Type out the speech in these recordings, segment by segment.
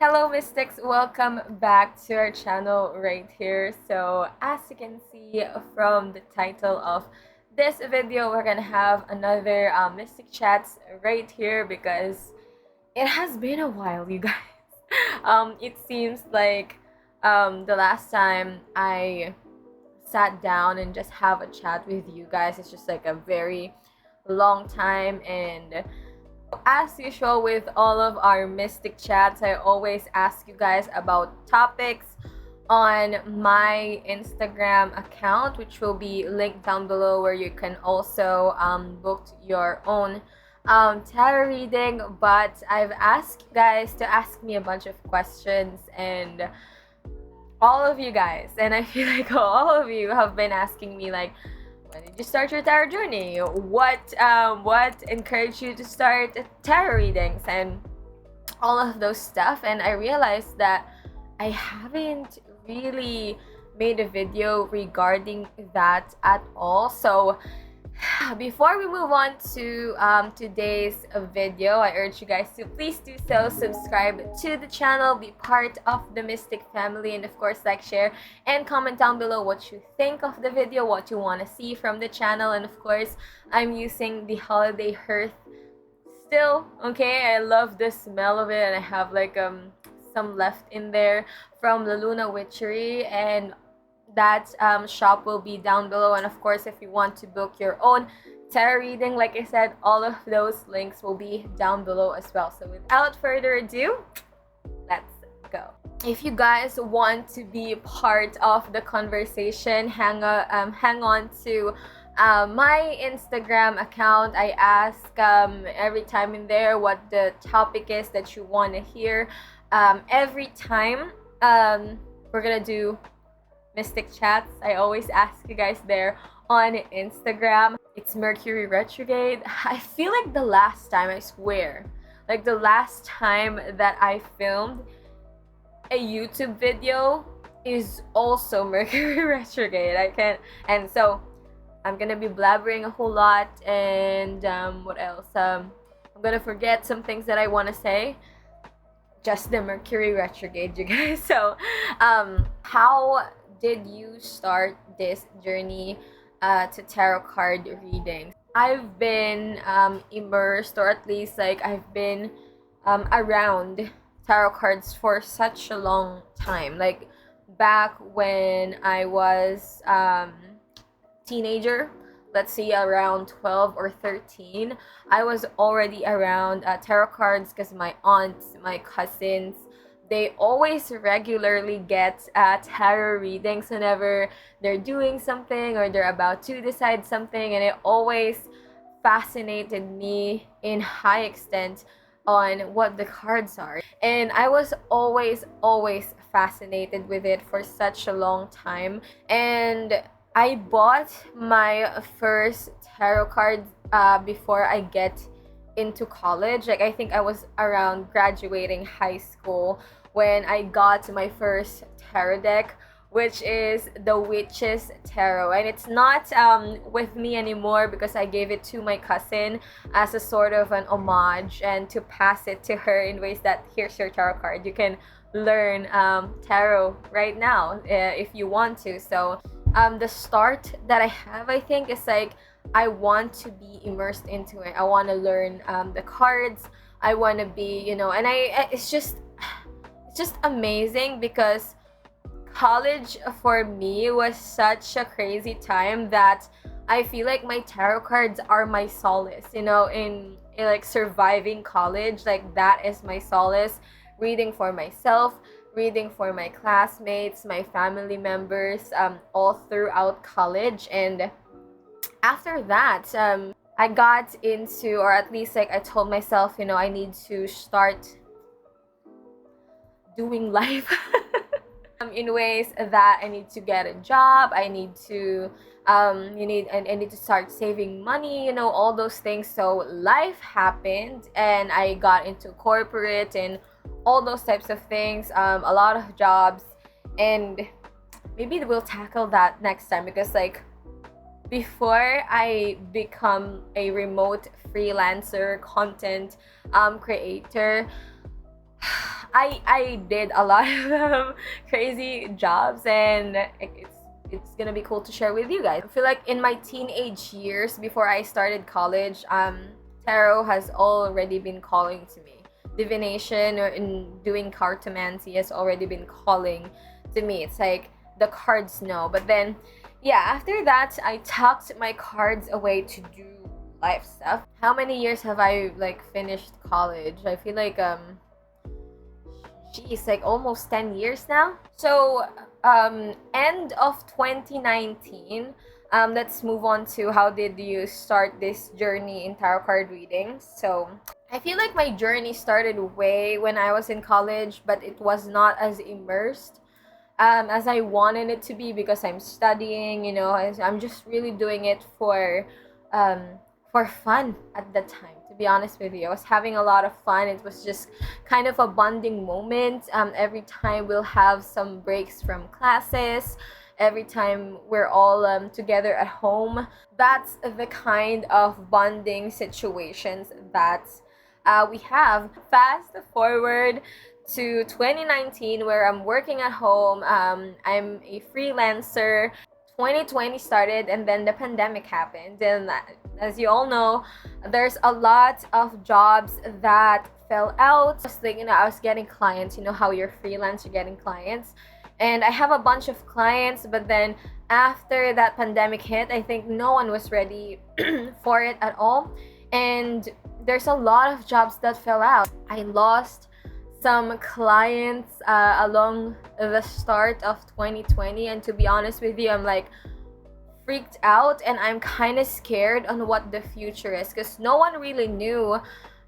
Hello Mystics, welcome back to our channel right here. So as you can see from the title of this video, we're gonna have another Mystic Chats right here because it has been a while, you guys. It seems like the last time I sat down and just have a chat with you guys, it's just like a very long time. And as usual with all of our Mystic Chats, I always ask you guys about topics on my Instagram account, which will be linked down below, where you can also book your own tarot reading. But I've asked you guys to ask me a bunch of questions, and all of you guys, and I feel like all of you have been asking me like, when did you start your tarot journey? What encouraged you to start tarot readings and all of those stuff? And I realized that I haven't really made a video regarding that at all. So before we move on to today's video, I urge you guys to please do so, subscribe to the channel, be part of the Mystic family, and of course like, share, and comment down below what you think of the video, what you want to see from the channel. And of course, I'm using the holiday hearth still, okay? I love the smell of it, and I have like some left in there from the Luna Witchery, and that shop will be down below. And of course, if you want to book your own tarot reading, like I said, all of those links will be down below as well. So without further ado, let's go. If you guys want to be part of the conversation, hang on to my Instagram account. I ask every time in there what the topic is that you want to hear. Every time we're gonna do Mystic Chats, I always ask you guys there on Instagram. It's Mercury retrograde. I feel like the last time, I swear, like the last time that I filmed a YouTube video is also Mercury retrograde. And so I'm gonna be blabbering a whole lot, and what else? I'm gonna forget some things that I want to say. Just the Mercury retrograde, you guys. So how did you start this journey to tarot card reading? I've been immersed, or at least like I've been around tarot cards for such a long time. Like back when I was teenager, let's say around 12 or 13, I was already around tarot cards because my aunts, my cousins, they always regularly get tarot readings whenever they're doing something or they're about to decide something, and it always fascinated me in high extent on what the cards are. And I was always fascinated with it for such a long time. And I bought my first tarot card before I get into college. Like I think I was around graduating high school when I got my first tarot deck, which is the Witch's Tarot. And it's not with me anymore because I gave it to my cousin as a sort of an homage and to pass it to her in ways that, here's your tarot card. You can learn tarot right now if you want to. So the start that I have, I think, is like I want to be immersed into it. I want to learn the cards. I want to be, and it's just amazing because college for me was such a crazy time that I feel like my tarot cards are my solace, in like surviving college. Like that is my solace, reading for myself, reading for my classmates, my family members, all throughout college. And after that, I got into, or at least like I told myself, I need to start doing life in ways that I need to get a job. I need to I need to start saving money, all those things. So life happened and I got into corporate and all those types of things, a lot of jobs. And maybe we'll tackle that next time, because like before I become a remote freelancer content creator, I did a lot of crazy jobs, and it's gonna be cool to share with you guys. I feel like in my teenage years before I started college, tarot has already been calling to me. Divination or in doing cartomancy has already been calling to me. It's like the cards know. But then, yeah, after that, I tucked my cards away to do life stuff. How many years have I like finished college? I feel like geez, like almost 10 years now. So end of 2019, let's move on to how did you start this journey in tarot card readings. So I feel like my journey started way when I was in college, but it was not as immersed as I wanted it to be, because I'm studying, you know, I'm just really doing it um, for fun at the time. To be honest with you, I was having a lot of fun. It was just kind of a bonding moment. Every time we'll have some breaks from classes, every time we're all together at home. That's the kind of bonding situations that we have. Fast forward to 2019, where I'm working at home. I'm a freelancer. 2020 started, and then the pandemic happened, and as you all know, there's a lot of jobs that fell out. I was thinking, I was getting clients, you know how you're freelance, you're getting clients, and I have a bunch of clients, but then after that pandemic hit, I think no one was ready for it at all, and there's a lot of jobs that fell out. I lost some clients along the start of 2020, and to be honest with you, I'm like freaked out, and I'm kind of scared on what the future is, because no one really knew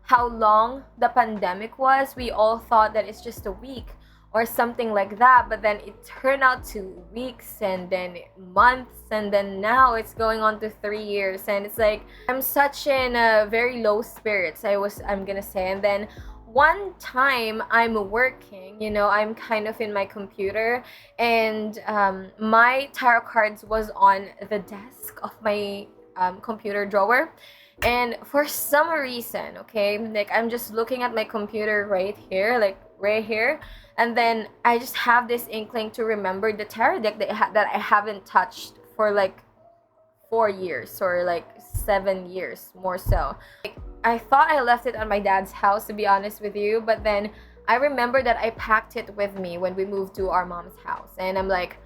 how long the pandemic was. We all thought that it's just a week or something like that, but then it turned out to weeks, and then months, and then now it's going on to 3 years, and it's like I'm such in a very low spirits, I'm gonna say. And then one time I'm working, you know, I'm kind of in my computer, and my tarot cards was on the desk of my computer drawer, and for some reason, okay, like I'm just looking at my computer right here, like right here, and then I just have this inkling to remember the tarot deck that I haven't touched for like 4 years or like 7 years more so. Like, I thought I left it at my dad's house, to be honest with you, but then I remember that I packed it with me when we moved to our mom's house, and I'm like,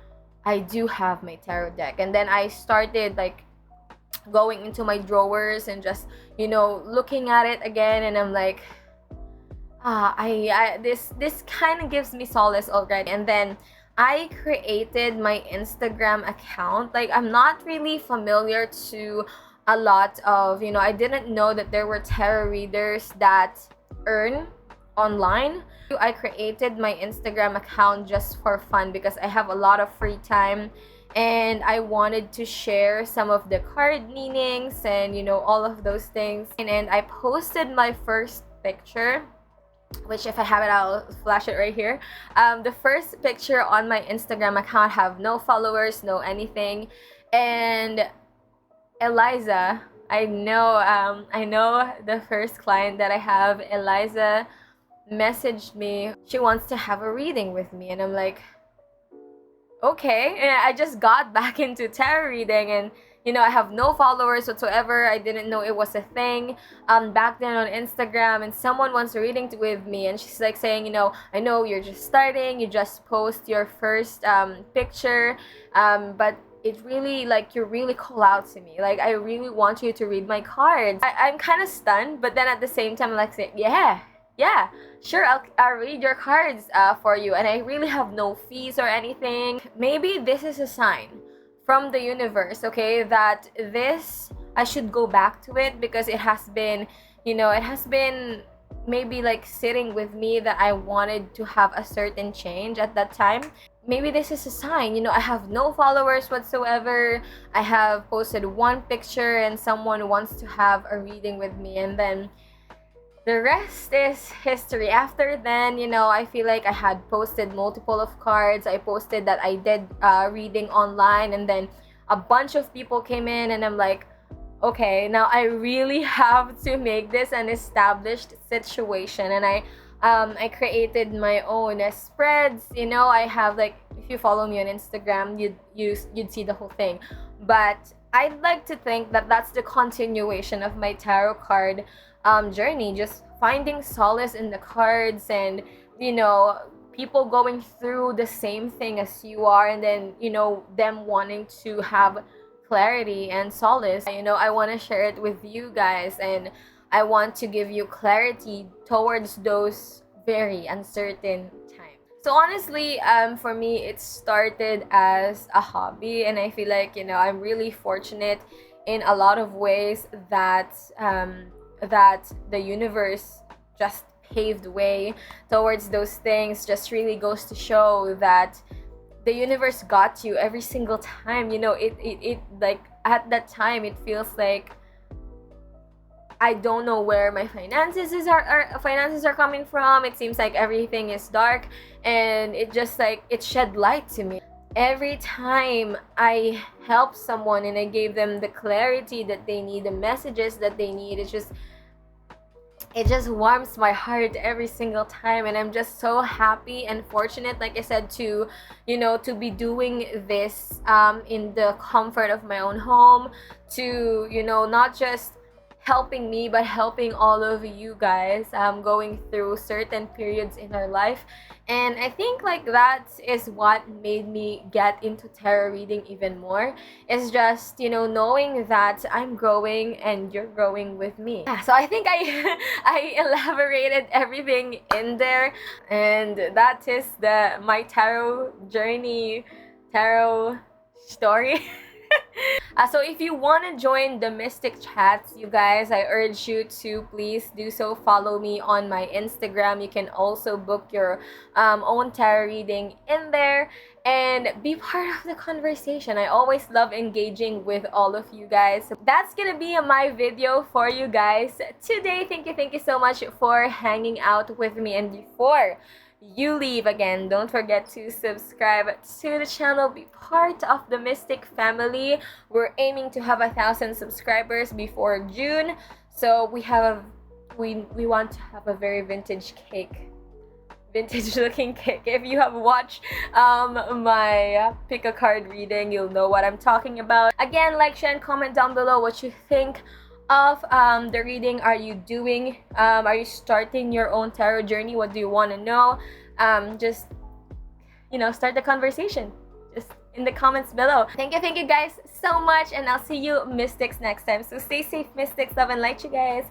I do have my tarot deck. And then I started like going into my drawers and just, you know, looking at it again, and I'm like, this kind of gives me solace already. And then I created my Instagram account. Like, I'm not really familiar to a lot of, you know, I didn't know that there were tarot readers that earn online. I created my Instagram account just for fun because I have a lot of free time, and I wanted to share some of the card meanings and, you know, all of those things. And I posted my first picture, which if I have it, I'll flash it right here. The first picture on my Instagram account have no followers, no anything. And Eliza, I know the first client that I have, Eliza messaged me. She wants to have a reading with me, and I'm like, okay. And I just got back into tarot reading, and you know, I have no followers whatsoever. I didn't know it was a thing back then on Instagram, and someone wants a reading with me, and she's like saying, you know, I know you're just starting, you just post your first picture, but it really, like, you really call out to me. Like, I really want you to read my cards. I'm kind of stunned, but then at the same time, I'm like saying, yeah, sure, I'll read your cards for you. And I really have no fees or anything. Maybe this is a sign from the universe, okay, that this, I should go back to it, because it has been, you know, it has been maybe like sitting with me that I wanted to have a certain change at that time. Maybe this is a sign. You know, I have no followers whatsoever. I have posted one picture and someone wants to have a reading with me, and then the rest is history. After then, you know, I feel like I had posted multiple of cards. I posted that I did reading online, and then a bunch of people came in, and I'm like, okay, now I really have to make this an established situation. And I I created my own spreads. You know, I have like, if you follow me on Instagram, you'd see the whole thing. But I'd like to think that that's the continuation of my tarot card journey, just finding solace in the cards, and you know, people going through the same thing as you are, and then you know, them wanting to have clarity and solace. You know, I want to share it with you guys, and I want to give you clarity towards those very uncertain times. So honestly, for me, it started as a hobby, and I feel like, you know, I'm really fortunate in a lot of ways that that the universe just paved way towards those things. Just really goes to show that the universe got you every single time. You know, it like at that time it feels like I don't know where my finances are coming from. It seems like everything is dark, and it just like it shed light to me. Every time I help someone and I gave them the clarity that they need, the messages that they need, it just warms my heart every single time, and I'm just so happy and fortunate, like I said, to, you know, to be doing this in the comfort of my own home, to, you know, not just helping me but helping all of you guys going through certain periods in our life. And I think like that is what made me get into tarot reading even more. It's just, you know, knowing that I'm growing and you're growing with me. Yeah, so I think I I elaborated everything in there, and that is the my tarot journey, tarot story. So if you want to join the Mystic Chats, you guys, I urge you to please do so. Follow me on my Instagram. You can also book your own tarot reading in there and be part of the conversation. I always love engaging with all of you guys. So that's gonna be my video for you guys today. Thank you so much for hanging out with me. And before you leave, again, don't forget to subscribe to the channel, be part of the Mystic family. We're aiming to have 1,000 subscribers before June, so we want to have a very vintage looking cake. If you have watched my pick a card reading, you'll know what I'm talking about. Again, like, share, and comment down below what you think of the reading. Are you doing are you starting your own tarot journey? What do you want to know? Just, you know, start the conversation just in the comments below. Thank you guys so much, and I'll see you Mystics next time. So stay safe, Mystics. Love and light, you guys.